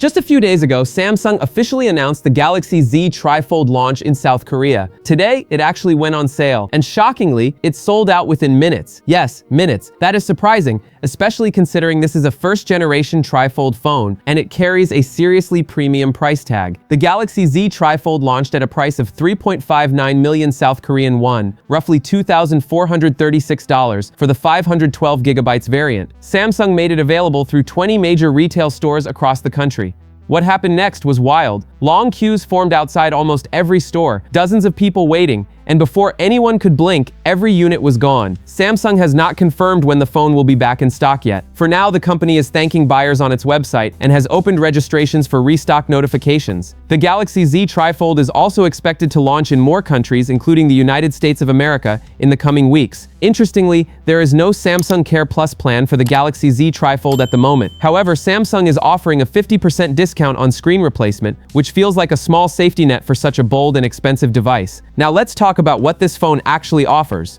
Just a few days ago, Samsung officially announced the Galaxy Z TriFold launch in South Korea. Today, it actually went on sale, and shockingly, it sold out within minutes. Yes, minutes. That is surprising, especially considering this is a first-generation TriFold phone, and it carries a seriously premium price tag. The Galaxy Z TriFold launched at a price of 3.59 million South Korean won, roughly $2,436 for the 512GB variant. Samsung made it available through 20 major retail stores across the country. What happened next was wild. Long queues formed outside almost every store, dozens of people waiting, and before anyone could blink, every unit was gone. Samsung has not confirmed when the phone will be back in stock yet. For now, the company is thanking buyers on its website and has opened registrations for restock notifications. The Galaxy Z TriFold is also expected to launch in more countries, including the United States of America, in the coming weeks. Interestingly, there is no Samsung Care Plus plan for the Galaxy Z TriFold at the moment. However, Samsung is offering a 50% discount on screen replacement, which feels like a small safety net for such a bold and expensive device. Now let's talk about what this phone actually offers.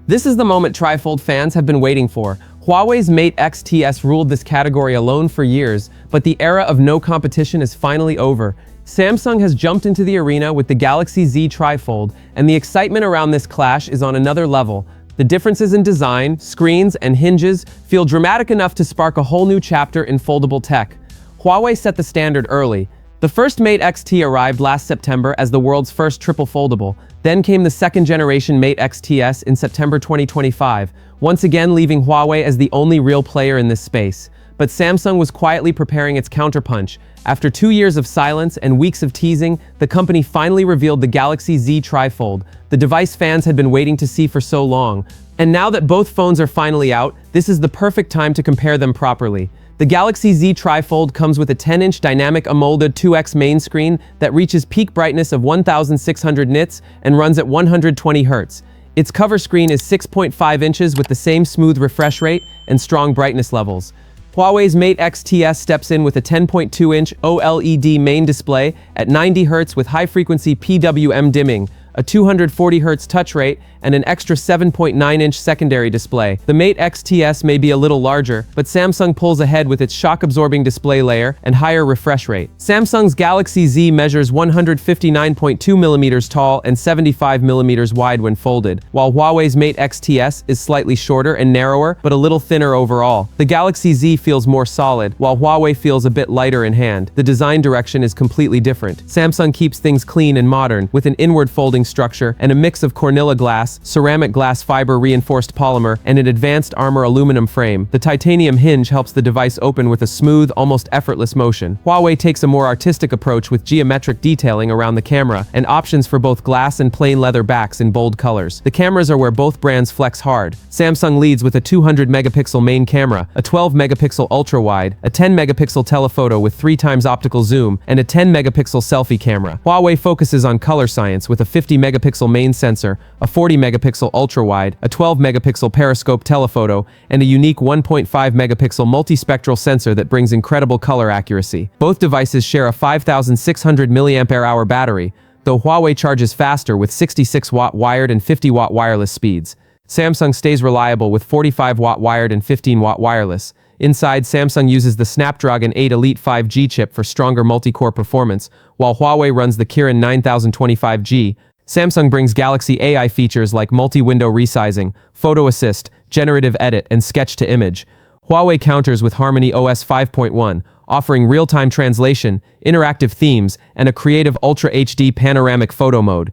This is the moment TriFold fans have been waiting for. Huawei's Mate X TS ruled this category alone for years, but the era of no competition is finally over. Samsung has jumped into the arena with the Galaxy Z TriFold, and the excitement around this clash is on another level. The differences in design, screens, and hinges feel dramatic enough to spark a whole new chapter in foldable tech. Huawei set the standard early. The first Mate XT arrived last September as the world's first triple foldable. Then came the second-generation Mate X TS in September 2025, once again leaving Huawei as the only real player in this space. But Samsung was quietly preparing its counterpunch. After 2 years of silence and weeks of teasing, the company finally revealed the Galaxy Z TriFold, the device fans had been waiting to see for so long. And now that both phones are finally out, this is the perfect time to compare them properly. The Galaxy Z TriFold comes with a 10-inch dynamic AMOLED 2X main screen that reaches peak brightness of 1600 nits and runs at 120 Hz. Its cover screen is 6.5 inches with the same smooth refresh rate and strong brightness levels. Huawei's Mate X TS steps in with a 10.2-inch OLED main display at 90 Hz with high-frequency PWM dimming, a 240 Hz touch rate, and an extra 7.9-inch secondary display. The Mate X TS may be a little larger, but Samsung pulls ahead with its shock-absorbing display layer and higher refresh rate. Samsung's Galaxy Z measures 159.2mm tall and 75mm wide when folded, while Huawei's Mate X TS is slightly shorter and narrower, but a little thinner overall. The Galaxy Z feels more solid, while Huawei feels a bit lighter in hand. The design direction is completely different. Samsung keeps things clean and modern, with an inward folding structure and a mix of Cornilla glass, ceramic glass fiber reinforced polymer, and an advanced armor aluminum frame. The titanium hinge helps the device open with a smooth, almost effortless motion. Huawei takes a more artistic approach with geometric detailing around the camera and options for both glass and plain leather backs in bold colors. The cameras are where both brands flex hard. Samsung leads with a 200-megapixel main camera, a 12-megapixel ultra-wide, a 10-megapixel telephoto with 3x optical zoom, and a 10-megapixel selfie camera. Huawei focuses on color science with a 50-megapixel main sensor, a 40-megapixel ultra-wide, a 12-megapixel periscope telephoto, and a unique 1.5-megapixel multispectral sensor that brings incredible color accuracy. Both devices share a 5,600 mAh battery, though Huawei charges faster with 66-watt wired and 50-watt wireless speeds. Samsung stays reliable with 45-watt wired and 15-watt wireless. Inside, Samsung uses the Snapdragon 8 Elite 5G chip for stronger multi-core performance, while Huawei runs the Kirin 9025G. Samsung brings Galaxy AI features like multi-window resizing, photo assist, generative edit, and sketch-to-image. Huawei counters with Harmony OS 5.1, offering real-time translation, interactive themes, and a creative Ultra HD panoramic photo mode.